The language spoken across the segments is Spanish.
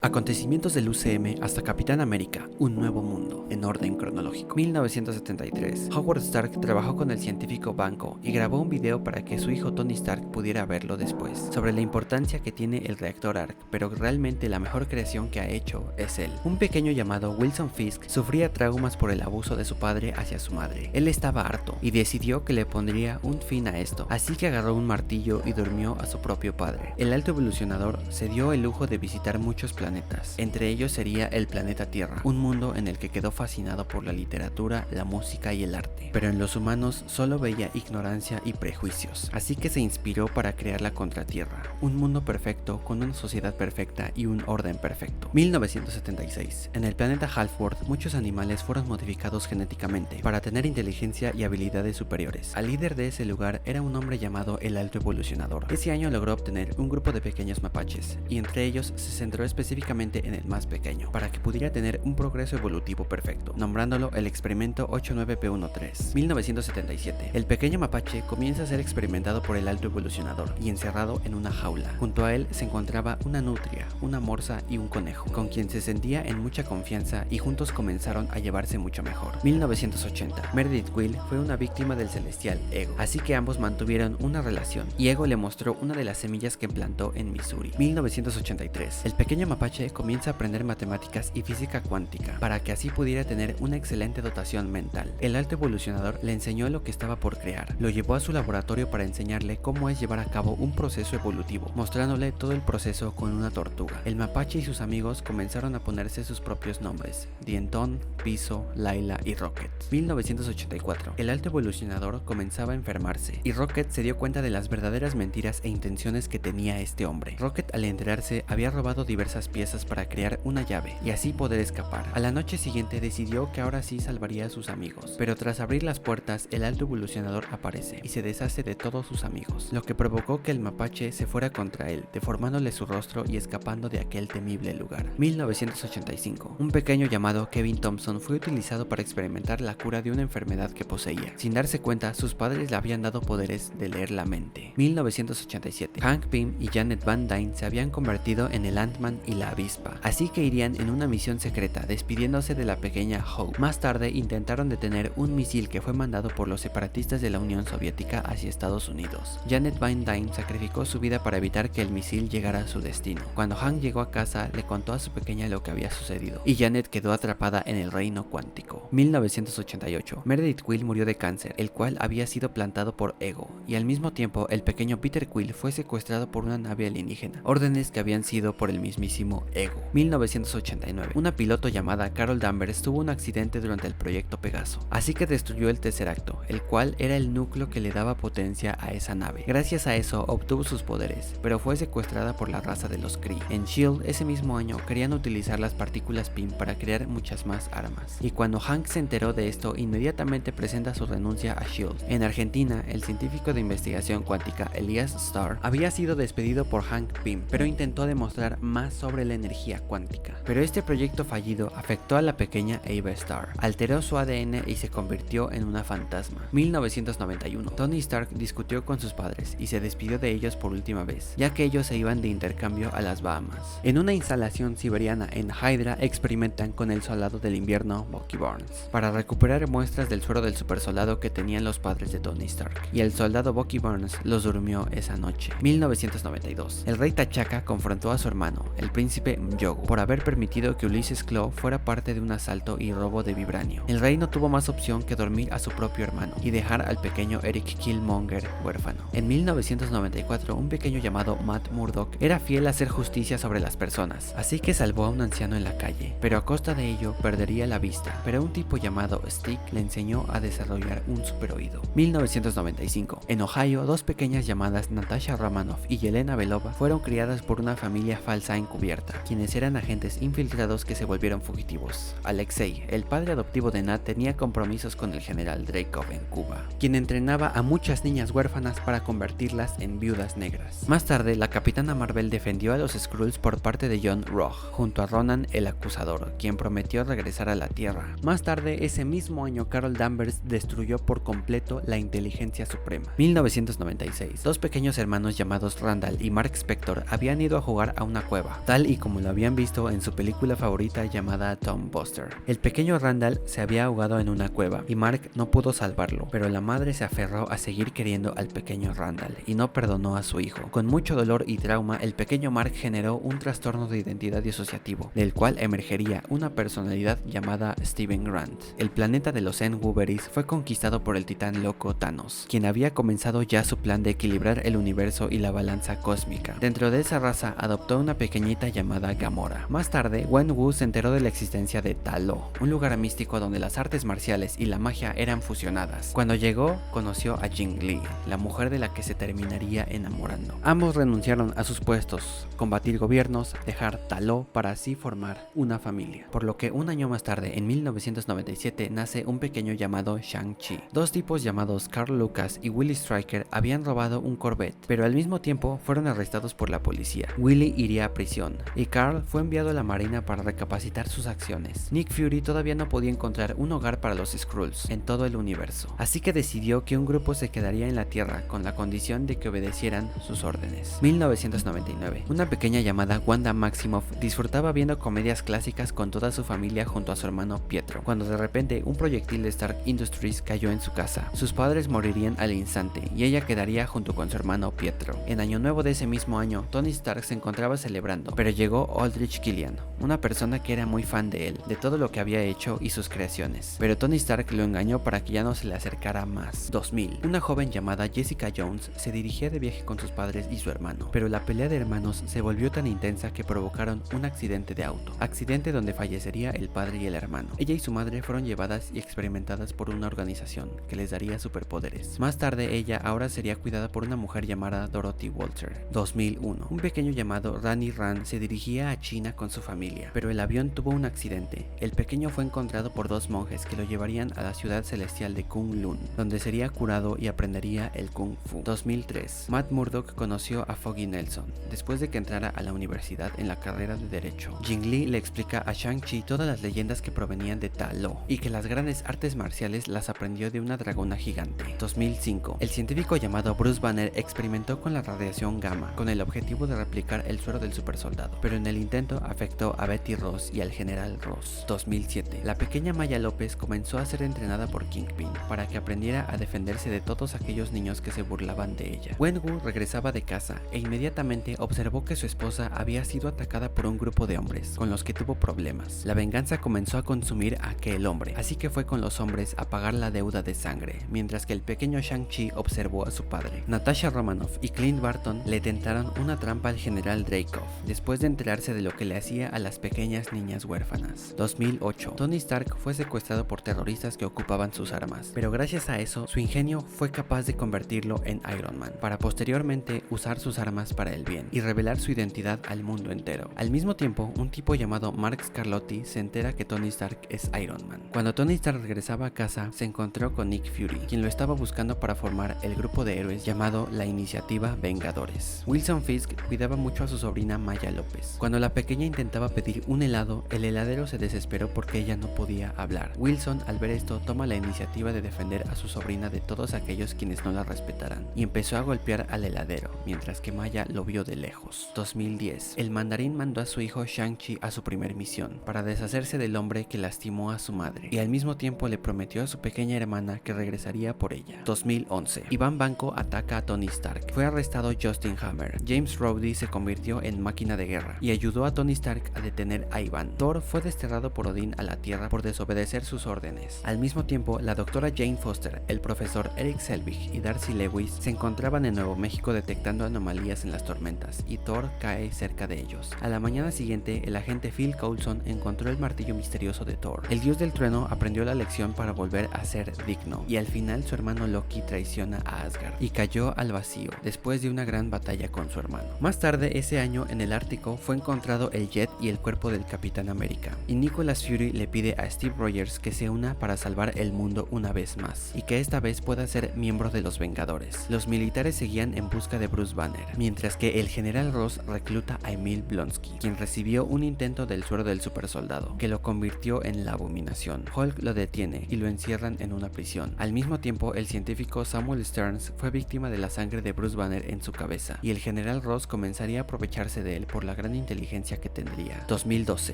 Acontecimientos del UCM hasta Capitán América, un nuevo mundo, en orden cronológico. 1973. Howard Stark trabajó con el científico Banco y grabó un video para que su hijo Tony Stark pudiera verlo después, sobre la importancia que tiene el reactor ARC, pero realmente la mejor creación que ha hecho es él. Un pequeño llamado Wilson Fisk sufría traumas por el abuso de su padre hacia su madre. Él estaba harto y decidió que le pondría un fin a esto, así que agarró un martillo y durmió a su propio padre. El alto evolucionador se dio el lujo de visitar muchos planetas. Entre ellos sería el planeta Tierra, un mundo en el que quedó fascinado por la literatura, la música y el arte. Pero en los humanos solo veía ignorancia y prejuicios, así que se inspiró para crear la Contratierra, un mundo perfecto con una sociedad perfecta y un orden perfecto. 1976. En el planeta Halfworth, muchos animales fueron modificados genéticamente para tener inteligencia y habilidades superiores. El líder de ese lugar era un hombre llamado el Alto Evolucionador. Ese año logró obtener un grupo de pequeños mapaches, y entre ellos se centró específicamente en el más pequeño, para que pudiera tener un progreso evolutivo perfecto, nombrándolo el experimento 89P13. 1977. El pequeño mapache comienza a ser experimentado por el Alto Evolucionador y encerrado en una jaula. Junto a él se encontraba una nutria, una morsa y un conejo, con quien se sentía en mucha confianza y juntos comenzaron a llevarse mucho mejor. 1980. Meredith Quill fue una víctima del celestial Ego, así que ambos mantuvieron una relación y Ego le mostró una de las semillas que plantó en Missouri. 1983. El pequeño mapache comienza a aprender matemáticas y física cuántica para que así pudiera tener una excelente dotación mental. El alto evolucionador le enseñó lo que estaba por crear, lo llevó a su laboratorio para enseñarle cómo es llevar a cabo un proceso evolutivo, mostrándole todo el proceso con una tortuga. El mapache y sus amigos comenzaron a ponerse sus propios nombres: Dientón, Piso, Laila y Rocket. 1984. El alto evolucionador comenzaba a enfermarse y Rocket se dio cuenta de las verdaderas mentiras e intenciones que tenía este hombre. Rocket, al enterarse, había robado diversas piezas para crear una llave y así poder escapar. A la noche siguiente decidió que ahora sí salvaría a sus amigos, pero tras abrir las puertas el alto evolucionador aparece y se deshace de todos sus amigos, lo que provocó que el mapache se fuera contra él, deformándole su rostro y escapando de aquel temible lugar. 1985. Un pequeño llamado Kevin Thompson fue utilizado para experimentar la cura de una enfermedad que poseía. Sin darse cuenta, sus padres le habían dado poderes de leer la mente. 1987. Hank Pym y Janet Van Dyne se habían convertido en el Ant-Man y la avispa, así que irían en una misión secreta despidiéndose de la pequeña Hope. Más tarde intentaron detener un misil que fue mandado por los separatistas de la Unión Soviética hacia Estados Unidos. Janet Van Dyne sacrificó su vida para evitar que el misil llegara a su destino. Cuando Hank llegó a casa, le contó a su pequeña lo que había sucedido y Janet quedó atrapada en el reino cuántico. 1988. Meredith Quill murió de cáncer, el cual había sido plantado por Ego, y al mismo tiempo el pequeño Peter Quill fue secuestrado por una nave alienígena, órdenes que habían sido por el mismísimo Ego. 1989. Una piloto llamada Carol Danvers tuvo un accidente durante el proyecto Pegaso, así que destruyó el Tesseracto, el cual era el núcleo que le daba potencia a esa nave. Gracias a eso obtuvo sus poderes, pero fue secuestrada por la raza de los Kree. En S.H.I.E.L.D. ese mismo año querían utilizar las partículas PIM para crear muchas más armas, y cuando Hank se enteró de esto, inmediatamente presenta su renuncia a S.H.I.E.L.D. En Argentina, el científico de investigación cuántica Elias Starr había sido despedido por Hank Pym, pero intentó demostrar más sobre la energía cuántica. Pero este proyecto fallido afectó a la pequeña Ava Starr, alteró su ADN y se convirtió en una fantasma. 1991. Tony Stark discutió con sus padres y se despidió de ellos por última vez, ya que ellos se iban de intercambio a las Bahamas. En una instalación siberiana en Hydra experimentan con el soldado del invierno Bucky Barnes para recuperar muestras del suero del supersoldado que tenían los padres de Tony Stark, y el soldado Bucky Barnes los durmió esa noche. 1992. El rey T'Chaka confrontó a su hermano, el príncipe Mjogo, por haber permitido que Ulysses Klaue fuera parte de un asalto y robo de vibranio. El rey no tuvo más opción que dormir a su propio hermano y dejar al pequeño Eric Killmonger huérfano. En 1994, un pequeño llamado Matt Murdock era fiel a hacer justicia sobre las personas, así que salvó a un anciano en la calle, pero a costa de ello perdería la vista. Pero un tipo llamado Stick le enseñó a desarrollar un superoído. 1995. En Ohio, dos pequeñas llamadas Natasha Romanoff y Yelena Belova fueron criadas por una familia falsa encubierta, quienes eran agentes infiltrados que se volvieron fugitivos. Alexei, el padre adoptivo de Nat, tenía compromisos con el general Dreykov en Cuba, quien entrenaba a muchas niñas huérfanas para convertirlas en viudas negras. Más tarde, la Capitana Marvel defendió a los Skrulls por parte de John Rogue, junto a Ronan el Acusador, quien prometió regresar a la Tierra. Más tarde, ese mismo año, Carol Danvers destruyó por completo la inteligencia suprema. 1996. Dos pequeños hermanos llamados Randall y Mark Spector habían ido a jugar a una cueva. Tal tal y como lo habían visto en su película favorita llamada Tom Buster. El pequeño Randall se había ahogado en una cueva y Mark no pudo salvarlo, pero la madre se aferró a seguir queriendo al pequeño Randall y no perdonó a su hijo. Con mucho dolor y trauma, el pequeño Mark generó un trastorno de identidad disociativo, del cual emergería una personalidad llamada Steven Grant. El planeta de los Zen-Wooberies fue conquistado por el titán loco Thanos, quien había comenzado ya su plan de equilibrar el universo y la balanza cósmica. Dentro de esa raza adoptó una pequeñita llamada Gamora. Más tarde, Wenwu se enteró de la existencia de Ta Lo, un lugar místico donde las artes marciales y la magia eran fusionadas. Cuando llegó, conoció a Jing Li, la mujer de la que se terminaría enamorando. Ambos renunciaron a sus puestos, combatir gobiernos, dejar Ta Lo para así formar una familia. Por lo que un año más tarde, en 1997, nace un pequeño llamado Shang-Chi. Dos tipos llamados Carl Lucas y Willie Stryker habían robado un Corvette, pero al mismo tiempo fueron arrestados por la policía. Willie iría a prisión y Carl fue enviado a la marina para recapacitar sus acciones. Nick Fury todavía no podía encontrar un hogar para los Skrulls en todo el universo, así que decidió que un grupo se quedaría en la Tierra con la condición de que obedecieran sus órdenes. 1999. Una pequeña llamada Wanda Maximoff disfrutaba viendo comedias clásicas con toda su familia junto a su hermano Pietro, cuando de repente un proyectil de Stark Industries cayó en su casa. Sus padres morirían al instante y ella quedaría junto con su hermano Pietro. En Año Nuevo de ese mismo año, Tony Stark se encontraba celebrando, pero llegó Aldrich Killian, una persona que era muy fan de él, de todo lo que había hecho y sus creaciones. Pero Tony Stark lo engañó para que ya no se le acercara más. 2000. Una joven llamada Jessica Jones se dirigía de viaje con sus padres y su hermano, pero la pelea de hermanos se volvió tan intensa que provocaron un accidente de auto, accidente donde fallecería el padre y el hermano. Ella y su madre fueron llevadas y experimentadas por una organización que les daría superpoderes. Más tarde ella ahora sería cuidada por una mujer llamada Dorothy Walter. 2001. Un pequeño llamado Danny Rand se dirigía a China con su familia, pero el avión tuvo un accidente. El pequeño fue encontrado por dos monjes que lo llevarían a la ciudad celestial de Kunlun, donde sería curado y aprendería el Kung Fu. 2003. Matt Murdock conoció a Foggy Nelson después de que entrara a la universidad en la carrera de Derecho. Jing Li le explica a Shang-Chi todas las leyendas que provenían de Ta Lo y que las grandes artes marciales las aprendió de una dragona gigante. 2005. El científico llamado Bruce Banner experimentó con la radiación gamma con el objetivo de replicar el suero del supersoldado, pero en el intento afectó a Betty Ross y al general Ross. 2007. La pequeña Maya López comenzó a ser entrenada por Kingpin para que aprendiera a defenderse de todos aquellos niños que se burlaban de ella. Wenwu regresaba de casa e inmediatamente observó que su esposa había sido atacada por un grupo de hombres con los que tuvo problemas. La venganza comenzó a consumir a aquel hombre, así que fue con los hombres a pagar la deuda de sangre, mientras que el pequeño Shang-Chi observó a su padre. Natasha Romanoff y Clint Barton le tentaron una trampa al general Dreykov, después de enterarse de lo que le hacía a las pequeñas niñas huérfanas. 2008. Tony Stark fue secuestrado por terroristas que ocupaban sus armas, pero gracias a eso, su ingenio fue capaz de convertirlo en Iron Man, para posteriormente usar sus armas para el bien y revelar su identidad al mundo entero. Al mismo tiempo, un tipo llamado Mark Scarlotti se entera que Tony Stark es Iron Man. Cuando Tony Stark regresaba a casa, se encontró con Nick Fury, quien lo estaba buscando para formar el grupo de héroes llamado la Iniciativa Vengadores. Wilson Fisk cuidaba mucho a su sobrina Maya López. Cuando la pequeña intentaba pedir un helado, el heladero se desesperó porque ella no podía hablar. Wilson, al ver esto, toma la iniciativa de defender a su sobrina de todos aquellos quienes no la respetaran, y empezó a golpear al heladero, mientras que Maya lo vio de lejos. 2010. El mandarín mandó a su hijo Shang-Chi a su primer misión, para deshacerse del hombre que lastimó a su madre, y al mismo tiempo le prometió a su pequeña hermana que regresaría por ella. 2011. Iván Banco ataca a Tony Stark. Fue arrestado Justin Hammer. James Rhodey se convirtió en máquina de guerra y ayudó a Tony Stark a detener a Iván. Thor fue desterrado por Odín a la Tierra por desobedecer sus órdenes. Al mismo tiempo, la doctora Jane Foster, el profesor Eric Selvig y Darcy Lewis se encontraban en Nuevo México detectando anomalías en las tormentas, y Thor cae cerca de ellos. A la mañana siguiente, el agente Phil Coulson encontró el martillo misterioso de Thor. El dios del trueno aprendió la lección para volver a ser digno, y al final su hermano Loki traiciona a Asgard y cayó al vacío después de una gran batalla con su hermano. Más tarde ese año, en el Ártico, fue encontrado el jet y y el cuerpo del Capitán América. Y Nicholas Fury le pide a Steve Rogers que se una para salvar el mundo una vez más, y que esta vez pueda ser miembro de los Vengadores. Los militares seguían en busca de Bruce Banner, mientras que el general Ross recluta a Emil Blonsky, quien recibió un intento del suero del supersoldado, que lo convirtió en la Abominación. Hulk lo detiene y lo encierran en una prisión. Al mismo tiempo, el científico Samuel Stearns fue víctima de la sangre de Bruce Banner en su cabeza, y el general Ross comenzaría a aprovecharse de él por la gran inteligencia que tendría. 2012.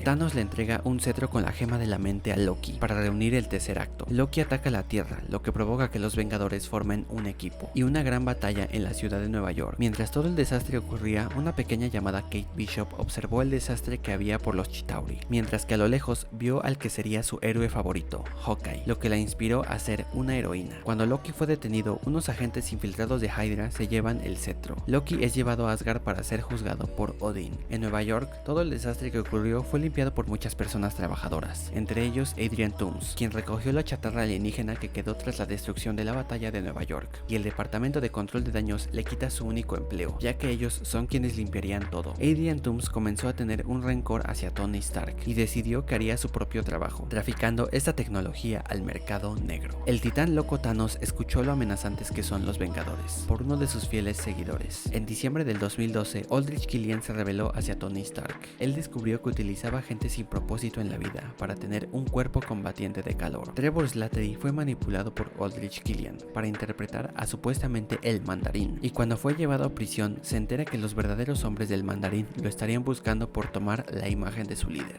Thanos le entrega un cetro con la gema de la mente a Loki para reunir el tercer acto. Loki ataca la Tierra, lo que provoca que los Vengadores formen un equipo y una gran batalla en la ciudad de Nueva York. Mientras todo el desastre ocurría, una pequeña llamada Kate Bishop observó el desastre que había por los Chitauri, mientras que a lo lejos vio al que sería su héroe favorito, Hawkeye, lo que la inspiró a ser una heroína. Cuando Loki fue detenido, unos agentes infiltrados de Hydra se llevan el cetro. Loki es llevado a Asgard para ser juzgado por Odin. En Nueva York, todo el desastre que ocurrió fue limpiado por muchas personas trabajadoras, entre ellos Adrian Toomes, quien recogió la chatarra alienígena que quedó tras la destrucción de la batalla de Nueva York, y el Departamento de Control de Daños le quita su único empleo, ya que ellos son quienes limpiarían todo. Adrian Toomes comenzó a tener un rencor hacia Tony Stark y decidió que haría su propio trabajo, traficando esta tecnología al mercado negro. El titán loco Thanos escuchó lo amenazantes que son los Vengadores por uno de sus fieles seguidores. En diciembre del 2012, Aldrich Killian se rebeló hacia Tony Stark. Él descubrió que utilizaba gente sin propósito en la vida para tener un cuerpo combatiente de calor. Trevor Slattery fue manipulado por Aldrich Killian para interpretar a supuestamente el Mandarín, y cuando fue llevado a prisión se entera que los verdaderos hombres del Mandarín lo estarían buscando por tomar la imagen de su líder.